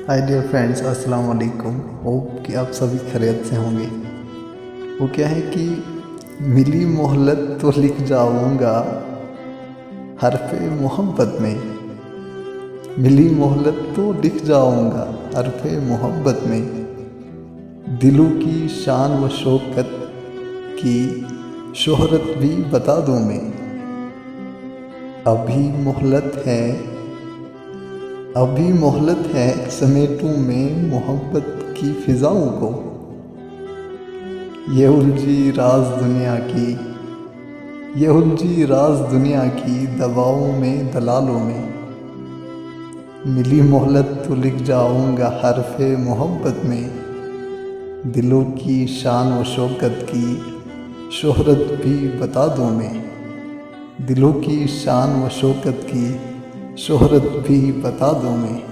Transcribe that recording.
Hi dear friends, अस्सलाम वालेकुम। Hope कि आप सभी खैरियत से होंगे। वो क्या है कि मिली मोहलत तो लिख जाऊंगा हरफ़े मोहब्बत में। मिली मोहलत तो लिख जाऊंगा हरफ़े मोहब्बत में। दिलों की शान व शौकत की शोहरत भी बता दूं मैं। अभी मोहलत है, अभी मोहलत है, समेटूं मैं मोहब्बत की फिजाओं को। ये उलझी राज दुनिया की, ये उलझी राज दुनिया की दवाओं में दलालों में। मिली मोहलत तो लिख जाऊंगा हरफ़े मोहब्बत में। दिलों की शान व शौकत की शोहरत भी बता दूं मैं। दिलों की शान व शौकत की शोहरत भी बता दूं मैं।